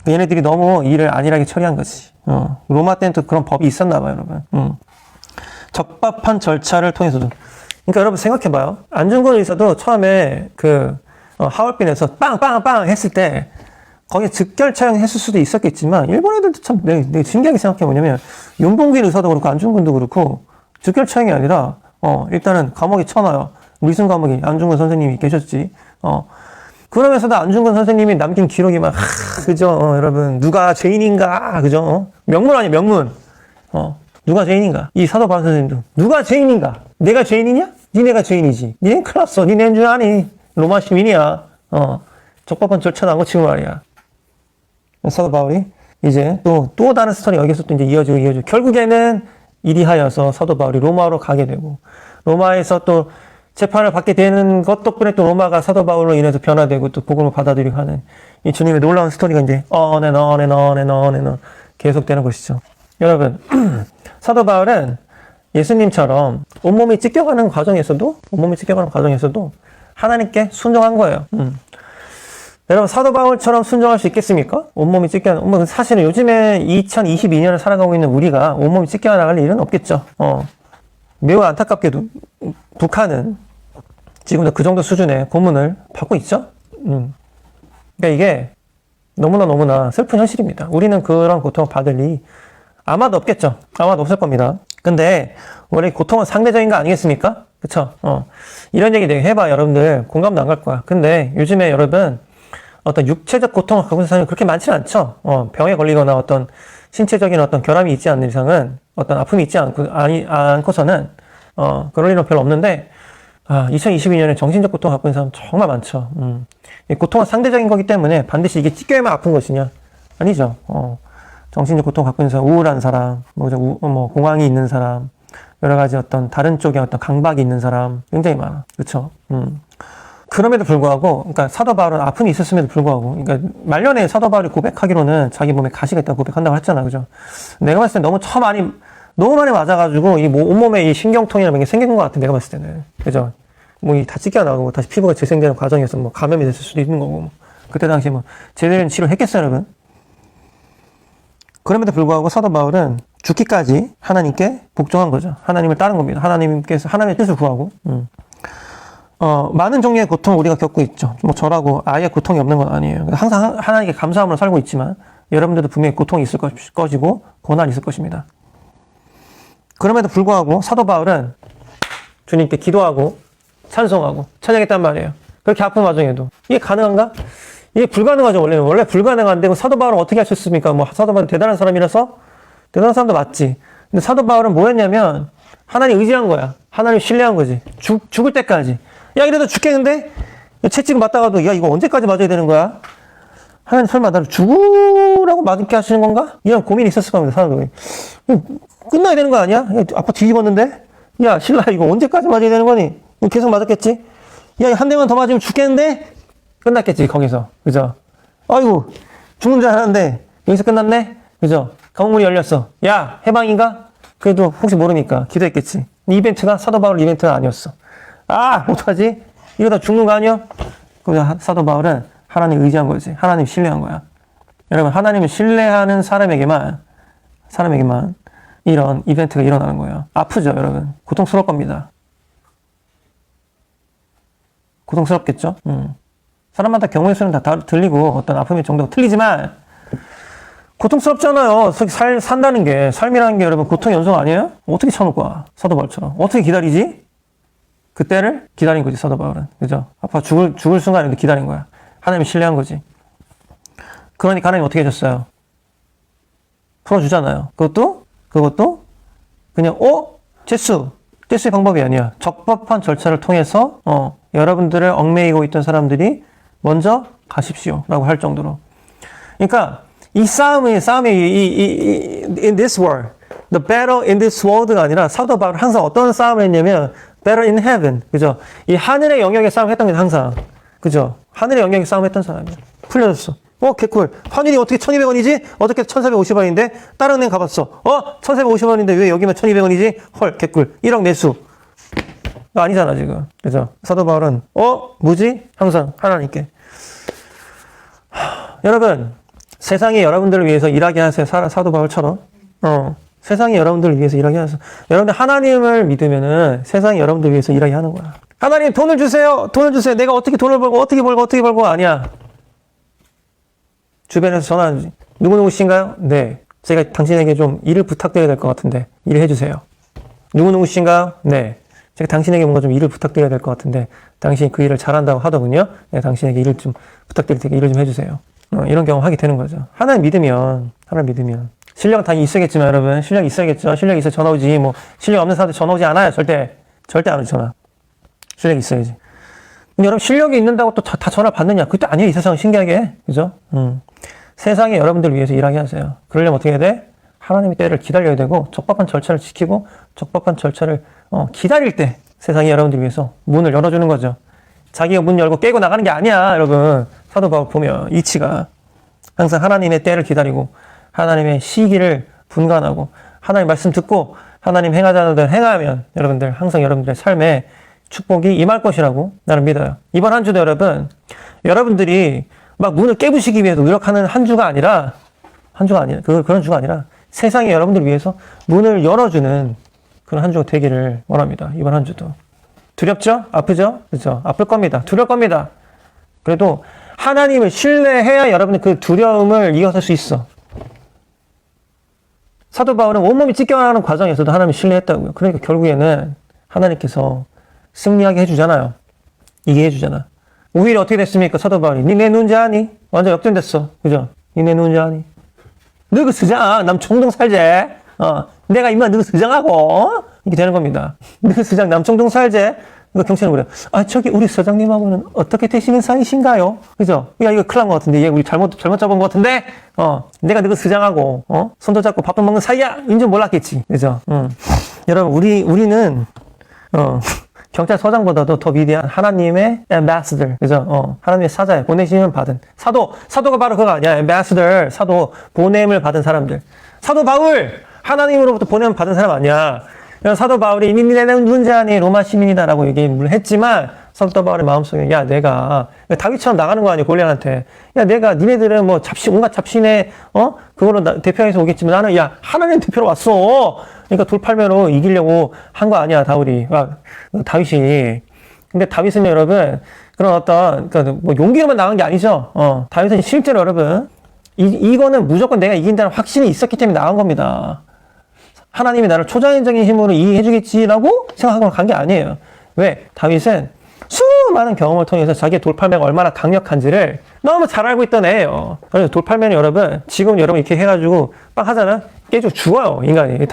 얘네들이 너무 일을 안일하게 처리한 거지. 로마 때는 또 그런 법이 있었나 봐요, 여러분. 적법한 절차를 통해서도. 그러니까 여러분 생각해봐요. 안중근 의사도 처음에 하얼빈에서 빵빵빵 했을 때 거기에 즉결 처형했을 수도 있었겠지만 일본 애들도 참 내가 신기하게 생각해 뭐냐면 윤봉길 의사도 그렇고 안중근도 그렇고 즉결 처형이 아니라 일단은 감옥에 쳐놔요. 리슨 감옥에 안중근 선생님이 계셨지. 그러면서도 안중근 선생님이 남긴 기록이 막 그죠? 여러분 누가 죄인인가? 그죠? 명문 아니야 명문. 누가 죄인인가? 이 사도 바울 선생님도 누가 죄인인가? 내가 죄인이냐? 니네가 죄인이지. 니네는 큰일 났어. 니네는 줄 아니. 로마 시민이야. 적법한 절차도 안 거치고 말이야. 사도 바울이 이제 또 다른 스토리 여기서 또 이제 이어지고 결국에는 이리하여서 사도 바울이 로마로 가게 되고 로마에서 또 재판을 받게 되는 것 덕분에 또 로마가 사도 바울로 인해서 변화되고 또 복음을 받아들이고 하는 이 주님의 놀라운 스토리가 이제 계속되는 것이죠. 여러분 사도 바울은 예수님처럼 온몸이 찢겨가는 과정에서도 하나님께 순종한 거예요. 여러분 사도 바울처럼 순종할 수 있겠습니까? 온몸이 찢겨가는 사실은 요즘에 2022년을 살아가고 있는 우리가 온몸이 찢겨나갈 일은 없겠죠. 매우 안타깝게도 북한은 지금도 그 정도 수준의 고문을 받고 있죠. 그러니까 이게 너무나 슬픈 현실입니다. 우리는 그런 고통을 받을 일이 아마도 없겠죠. 아마도 없을 겁니다. 근데 원래 고통은 상대적인 거 아니겠습니까? 그쵸? 이런 얘기 되게 해봐. 여러분들 공감도 안 갈 거야. 근데 요즘에 여러분 어떤 육체적 고통을 갖고 있는 사람이 그렇게 많지는 않죠. 병에 걸리거나 어떤 신체적인 어떤 결함이 있지 않는 이상은 어떤 아픔이 있지 않고서는 그럴 일은 별로 없는데 2022년에 정신적 고통을 갖고 있는 사람 정말 많죠. 이 고통은 상대적인 거기 때문에 반드시 이게 찢겨야만 아픈 것이냐? 아니죠. 정신적 고통을 갖고 있는 사람, 우울한 사람, 공황이 있는 사람, 여러 가지 어떤 다른 쪽에 어떤 강박이 있는 사람 굉장히 많아. 그렇죠? 그럼에도 불구하고, 그러니까 사도 바울은 아픔이 있었음에도 불구하고, 그러니까 말년에 사도 바울이 고백하기로는 자기 몸에 가시가 있다고 고백한다고 했잖아, 그죠? 내가 봤을 때 너무 많이 맞아가지고, 온몸에 이 신경통이나 이게 생긴 것 같아, 내가 봤을 때는. 그죠? 다 찢겨나가고, 다시 피부가 재생되는 과정에서 감염이 됐을 수도 있는 거고, 그때 당시에 제대로 된 치료를 했겠어요, 여러분? 그럼에도 불구하고 사도 바울은 죽기까지 하나님께 복종한 거죠. 하나님을 따른 겁니다. 하나님의 뜻을 구하고, 많은 종류의 고통을 우리가 겪고 있죠. 저라고 아예 고통이 없는 건 아니에요. 항상 하나님께 감사함으로 살고 있지만, 여러분들도 분명히 고통이 있을 것이고, 고난이 있을 것입니다. 그럼에도 불구하고 사도 바울은 주님께 기도하고, 찬송하고, 찬양했단 말이에요. 그렇게 아픈 와중에도. 이게 가능한가? 이게 불가능하죠, 원래는. 원래 불가능한데, 사도 바울은 어떻게 하셨습니까? 사도 바울은 대단한 사람이라서? 대단한 사람도 맞지. 근데 사도 바울은 뭐였냐면, 하나님 의지한 거야. 하나님 신뢰한 거지. 죽을 때까지. 야, 이래도 죽겠는데? 채찍 맞다가도, 야, 이거 언제까지 맞아야 되는 거야? 하나님 설마 나를 죽으라고 맞게 하시는 건가? 이런 고민이 있었을 겁니다, 사람들이. 끝나야 되는 거 아니야? 아빠 뒤집었는데? 야, 신라, 이거 언제까지 맞아야 되는 거니? 계속 맞았겠지? 야, 한 대만 더 맞으면 죽겠는데? 끝났겠지, 거기서. 그죠? 아이고, 죽는 줄 알았는데, 여기서 끝났네? 그죠? 감옥문이 열렸어. 야, 해방인가? 그래도 혹시 모르니까 기도했겠지. 이벤트가 사도 바울 이벤트가 아니었어. 아, 어떡하지? 이러다 죽는 거 아니야? 그래서 사도 바울은 하나님 의지한 거지. 하나님 신뢰한 거야. 여러분, 하나님을 신뢰하는 사람에게만 이런 이벤트가 일어나는 거예요. 아프죠, 여러분? 고통스러울 겁니다. 고통스럽겠죠? 사람마다 경우의 수는 다 들리고 어떤 아픔의 정도가 틀리지만 고통스럽잖아요. 산다는 게, 삶이라는 게 여러분 고통의 연속 아니에요? 어떻게 참을 거야? 사도 바울처럼. 어떻게 기다리지? 그때를 기다린 거지, 사도 바울은. 그죠? 아빠 죽을 순간에도 기다린 거야. 하나님을 신뢰한 거지. 그러니까 하나님 어떻게 해줬어요? 풀어주잖아요. 그것도 그냥, 제수의 방법이 아니야. 적법한 절차를 통해서, 여러분들을 얽매이고 있던 사람들이 먼저 가십시오. 라고 할 정도로. 그러니까, 이 싸움이, in this world, the battle in this world가 아니라 사도 바울은 항상 어떤 싸움을 했냐면, battle in heaven. 그죠? 이 하늘의 영역에 싸움을 했던 게 항상. 그죠? 하늘의 영역에 싸움을 했던 사람이야. 풀려졌어. 개꿀. 환율이 어떻게 1200원이지? 어떻게 1450원인데? 다른 은행 가봤어. 1450원인데 왜 여기만 1200원이지? 헐, 개꿀. 1억 내수. 아니잖아, 지금. 그죠? 사도 바울은, 뭐지? 항상 하나님께. 여러분, 세상이 여러분들을 위해서 일하게 하세요. 사도 바울처럼. 세상이 여러분들을 위해서 일하게 하세요. 여러분들 하나님을 믿으면은 세상이 여러분들을 위해서 일하게 하는 거야. 하나님 돈을 주세요. 내가 어떻게 돈을 벌고 어떻게 벌고 아니야. 주변에서 전화하지. 누구누구신가요? 네. 제가 당신에게 좀 일을 부탁드려야 될 것 같은데 일을 해주세요. 누구누구신가요? 네. 제가 당신에게 뭔가 좀 일을 부탁드려야 될 것 같은데 당신이 그 일을 잘한다고 하더군요. 네, 당신에게 일을 좀 부탁드릴 테니까 일을 좀 해주세요. 이런 경험 하게 되는 거죠. 하나님 믿으면. 실력은 당연히 있어야겠지만 여러분. 실력이 있어야겠죠. 실력이 있어야 전화 오지. 실력 없는 사람들 전화 오지 않아요. 절대 안 오지, 전화. 실력이 있어야지. 근데 여러분, 실력이 있는다고 또 다 전화 받느냐? 그때 아니에요, 이 세상 신기하게. 그죠? 세상에 여러분들을 위해서 일하게 하세요. 그러려면 어떻게 해야 돼? 하나님의 때를 기다려야 되고, 적법한 절차를 지키고, 적법한 절차를, 기다릴 때 세상이 여러분들을 위해서 문을 열어주는 거죠. 자기가 문 열고 깨고 나가는 게 아니야, 여러분. 사도 바울 보면, 이치가. 항상 하나님의 때를 기다리고, 하나님의 시기를 분간하고, 하나님 말씀 듣고, 하나님 행하자는 대로 행하면, 여러분들, 항상 여러분들의 삶에 축복이 임할 것이라고 나는 믿어요. 이번 한 주도 여러분들이 막 문을 깨부시기 위해서 노력하는 한 주가 아니라, 그런 주가 아니라, 세상에 여러분들을 위해서 문을 열어주는 그런 한 주가 되기를 원합니다. 이번 한 주도. 두렵죠? 아프죠? 그렇죠? 아플 겁니다. 두려울 겁니다. 그래도 하나님을 신뢰해야 여러분들 그 두려움을 이겨낼 수 있어. 사도 바울은 온몸이 찢겨나가는 과정에서도 하나님을 신뢰했다고요. 그러니까 결국에는 하나님께서 승리하게 해주잖아요. 이게 해주잖아. 오히려 어떻게 됐습니까? 사도 바울이. 니 내 누군지 아니? 완전 역전됐어. 그죠? 니 내 누군지 아니? 너그 스장, 남청동 살제. 내가 임마 너그 스장하고. 이렇게 되는 겁니다. 너그 스장, 남청동 살제. 이거 경찰은 그래. 저기 우리 서장님하고는 어떻게 되시는 사이신가요? 그죠? 야, 이거 큰일 난 것 같은데. 얘 우리 잘못 잡은 것 같은데? 내가 너그 스장하고, 손도 잡고 밥도 먹는 사이야? 인줄 몰랐겠지. 그죠? 여러분, 우리는, 경찰서장보다도 더 위대한 하나님의 ambassador, 그죠? 하나님의 사자에 보내심을 받은 사도가 바로 그거 아니야. ambassador, 사도, 보냄을 받은 사람들. 사도 바울, 하나님으로부터 보냄을 받은 사람 아니야. 사도 바울이 이미 내는 문제아니 로마 시민이다라고 얘기를 했지만 사도 바울의 마음속에 야 내가 다윗처럼 나가는 거 아니야 골리앗한테. 야 내가 니네들은 뭐 온갖 잡신에 그거로 대표해서 오겠지만 나는 야 하나님 대표로 왔어. 그러니까 돌팔매로 이기려고 한 거 아니야 다윗이. 근데 다윗은 여러분 그런 어떤 그러니까 뭐 용기로만 나간 게 아니죠. 다윗은 실제로 여러분 이거는 무조건 내가 이긴다는 확신이 있었기 때문에 나간 겁니다. 하나님이 나를 초자연적인 힘으로 이해해주겠지라고 생각하고 간 게 아니에요. 왜? 다윗은 수많은 경험을 통해서 자기의 돌팔매가 얼마나 강력한지를 너무 잘 알고 있던 애예요. 그래서 돌팔매는 여러분, 지금 여러분 이렇게 해가지고 빵 하잖아? 깨져 죽어요, 인간이.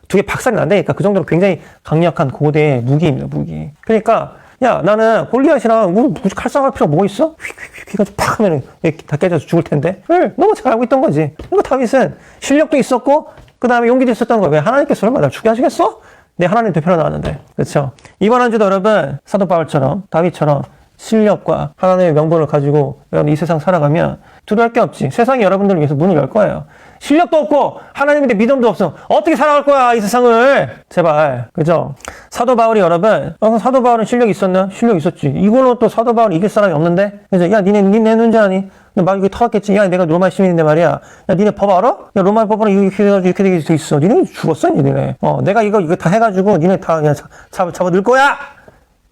두 개 박살이 난다니까. 그 정도로 굉장히 강력한 고대의 무기입니다, 무기. 그러니까, 야, 나는 골리앗이랑 굳이 칼싸움할 필요가 뭐 있어? 휙 해가지고 팍 하면 다 깨져서 죽을 텐데. 너무 잘 알고 있던 거지. 그리고 다윗은 실력도 있었고, 그 다음에 용기도 있었던 거야. 왜 하나님께서 설마 날 죽게 하시겠어? 내 하나님 대표로 나왔는데. 그렇죠? 이번 한 주도 여러분 사도 바울처럼 다윗처럼 실력과 하나님의 명분을 가지고 여러분 이 세상 살아가면 두려울 게 없지. 세상이 여러분들을 위해서 문을 열 거예요. 실력도 없고 하나님인데 믿음도 없어. 어떻게 살아갈 거야 이 세상을. 제발. 그죠? 사도 바울이 여러분 사도 바울은 실력이 있었나? 실력 있었지. 이걸로 또 사도 바울이 이길 사람이 없는데. 그래서 야 니네 눈지 아니? 막 이거 터졌겠지. 야 내가 로마 시민인데 말이야. 야 니네 법 알아? 야 로마 법으로 이렇게 해가지고 이렇게 되게 있어. 니네 죽었어 니네. 내가 이거 다 해가지고 니네 다 그냥 잡아 넣을 거야.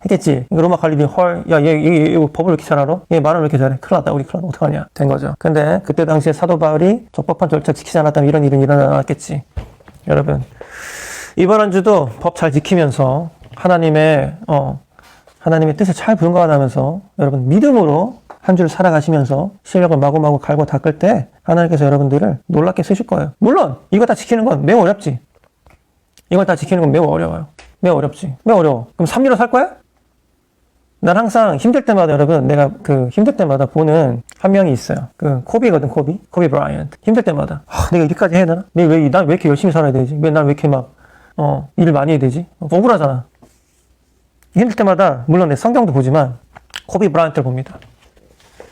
했겠지. 로마 관리들이 헐, 야, 얘 법을 왜 이렇게 잘 알아? 얘 말을 왜 이렇게 잘해? 큰일 났다. 우리 큰일 났다. 어떡하냐? 된 거죠. 근데 그때 당시에 사도 바울이 적법한 절차 지키지 않았다면 이런 일은 일어나겠지. 여러분, 이번 한 주도 법 잘 지키면서 하나님의 뜻을 잘 분간하면서 여러분 믿음으로 한 주를 살아가시면서 실력을 마구마구 갈고 닦을 때 하나님께서 여러분들을 놀랍게 쓰실 거예요. 물론 이거 다 지키는 건 매우 어렵지. 이걸 다 지키는 건 매우 어려워요. 매우 어렵지. 매우 어려워. 그럼 3리로 살 거야? 난 항상 힘들 때마다 여러분 내가 힘들 때마다 보는 한 명이 있어요. 코비거든. 코비 브라이언트. 힘들 때마다 내가 이렇게까지 해야 되나? 난 왜 이렇게 열심히 살아야 되지? 왜 난 왜 이렇게 막 일을 많이 해야 되지? 억울하잖아. 힘들 때마다 물론 내 성경도 보지만 코비 브라이언트를 봅니다.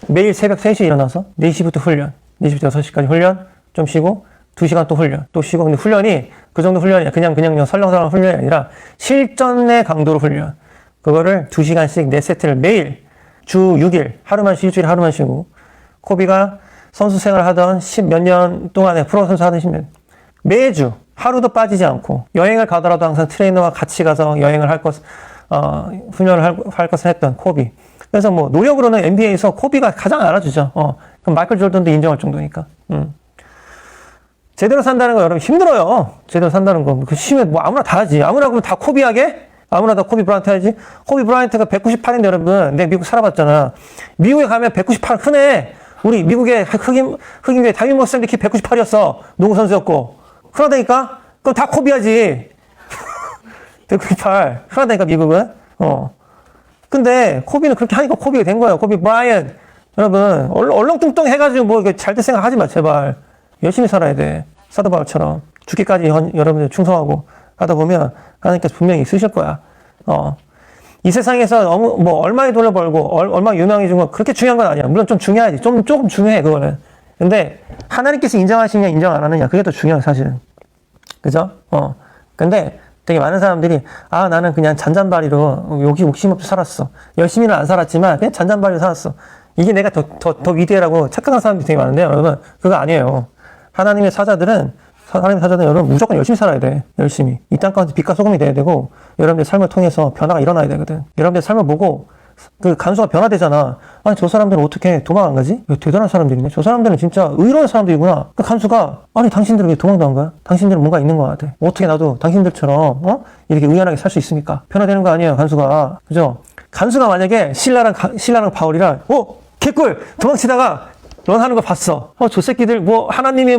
매일 새벽 3시에 일어나서 4시부터 훈련, 4시부터 6시까지 훈련, 좀 쉬고 2시간 또 훈련, 또 쉬고. 근데 훈련이 그 정도 훈련이야. 그냥 설렁설렁 훈련이 아니라 실전의 강도로 훈련. 그거를 2시간씩 4세트를 매일 주 6일 하루만 쉬고 일주일에 하루만 쉬고. 코비가 선수 생활을 하던 10몇 년 동안에 프로 선수 하던 10년 매주 하루도 빠지지 않고 여행을 가더라도 항상 트레이너와 같이 가서 여행을 훈련을 할 것을 했던 코비. 그래서 뭐 노력으로는 NBA에서 코비가 가장 알아주죠. 그럼 마이클 졸던도 인정할 정도니까. 제대로 산다는 거 여러분 힘들어요. 제대로 산다는 거. 그 심해 뭐 아무나 다 하지. 아무나 그럼 다 코비하게? 아무나 다 코비 브라이언트 하지? 코비 브라이언트가 198인데 여러분, 내가 미국 살아봤잖아. 미국에 가면 198 흔해. 우리 미국의 흑인계 다윗 모스인데 키 198이었어. 농구 선수였고. 흔하다니까? 그럼 다 코비하지. 198. 흔하다니까 미국은. 근데 코비는 그렇게 하니까 코비가 된 거예요. 코비 브라이언트. 여러분 얼렁뚱땅 해가지고 뭐 잘 될 생각 하지 마 제발. 열심히 살아야 돼. 사도 바울처럼 죽기까지 여러분들 충성하고 하다 보면 하나님께서 분명히 쓰실 거야. 이 세상에서 뭐 얼마의 돈을 벌고 얼마 유명해진 건 그렇게 중요한 건 아니야. 물론 좀 중요하지. 조금 중요해 그거는. 근데 하나님께서 인정하시냐 인정 안 하느냐 그게 더 중요해 사실은. 그죠? 근데 되게 많은 사람들이 나는 그냥 잔잔바리로 여기 욕심 없이 살았어. 열심히는 안 살았지만 그냥 잔잔바리로 살았어. 이게 내가 더 위대하라고 착각한 사람들이 되게 많은데 여러분 그거 아니에요. 하나님의 사자들은 여러분 무조건 열심히 살아야 돼. 열심히. 이 땅 가운데 빛과 소금이 돼야 되고 여러분의 삶을 통해서 변화가 일어나야 되거든. 여러분의 삶을 보고 그 간수가 변화되잖아. 아니 저 사람들은 어떻게 도망 안 가지? 대단한 사람들이네. 저 사람들은 진짜 의로운 사람들이구나. 그 간수가 아니 당신들은 왜 도망도 안 가요? 당신들은 뭔가 있는 것 같아. 어떻게 나도 당신들처럼 이렇게 의연하게 살 수 있습니까? 변화되는 거 아니에요 간수가. 그죠? 간수가 만약에 신라랑 바울이랑 개꿀 도망치다가 런하는 거 봤어. 저 새끼들 하나님이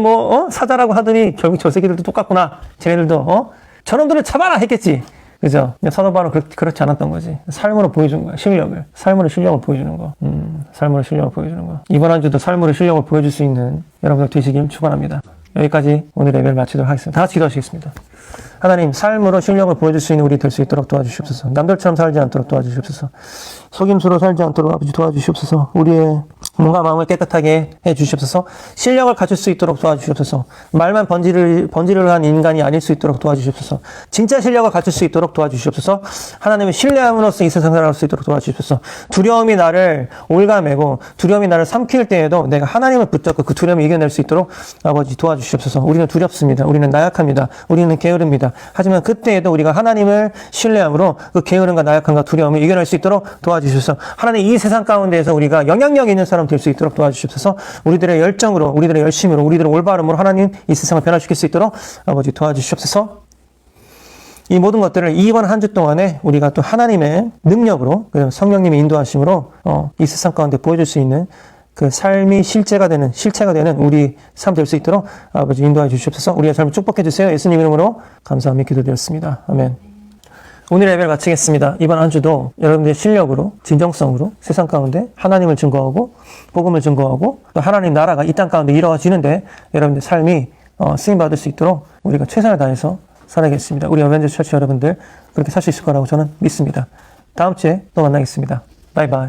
사자라고 하더니 결국 저 새끼들도 똑같구나. 쟤네들도 저놈들을 잡아라 했겠지. 그죠? 사도 바울은 그렇지 않았던 거지. 삶으로 보여준 거야. 실력을. 삶으로 실력을 보여주는 거. 삶으로 실력을 보여주는 거. 이번 한 주도 삶으로 실력을 보여줄 수 있는 여러분들 되시길 축원합니다. 여기까지 오늘 예배를 마치도록 하겠습니다. 다 같이 기도하시겠습니다. 하나님, 삶으로 실력을 보여줄 수 있는 우리 될 수 있도록 도와주시옵소서. 남들처럼 살지 않도록 도와주시옵소서. 속임수로 살지 않도록 아버지 도와주시옵소서. 우리의 몸과 마음을 깨끗하게 해주시옵소서. 실력을 갖출 수 있도록 도와주시옵소서. 말만 번지를 한 인간이 아닐 수 있도록 도와주시옵소서. 진짜 실력을 갖출 수 있도록 도와주시옵소서. 하나님을 신뢰함으로써 이 세상 살아갈 수 있도록 도와주시옵소서. 두려움이 나를 올가매고 두려움이 나를 삼킬 때에도 내가 하나님을 붙잡고 그 두려움을 이겨낼 수 있도록 아버지 도와주시옵소서. 우리는 두렵습니다. 우리는 나약합니다. 우리는 게으릅니다. 하지만 그때에도 우리가 하나님을 신뢰함으로 그 게으름과 나약함과 두려움을 이겨낼 수 있도록 도와주셔서 하나님 이 세상 가운데에서 우리가 영향력 있는 사람 될 수 있도록 도와주시옵소서. 우리들의 열정으로, 우리들의 열심으로, 우리들의 올바름으로 하나님 이 세상을 변화시킬 수 있도록 아버지 도와주시옵소서. 이 모든 것들을 이번 한 주 동안에 우리가 또 하나님의 능력으로, 성령님의 인도하심으로 이 세상 가운데 보여줄 수 있는 그 삶이 실체가 되는 우리 삶 될 수 있도록 아버지 인도해 주시옵소서. 우리의 삶을 축복해 주세요. 예수님 이름으로 감사하며 기도드렸습니다. 아멘. 오늘 예배를 마치겠습니다. 이번 한 주도 여러분들의 실력으로, 진정성으로 세상 가운데 하나님을 증거하고 복음을 증거하고 또 하나님 나라가 이 땅 가운데 이루어지는데 여러분들의 삶이 쓰임받을 수 있도록 우리가 최선을 다해서 살아야겠습니다. 우리 어벤져스 처치 여러분들 그렇게 살 수 있을 거라고 저는 믿습니다. 다음 주에 또 만나겠습니다. 바이바이.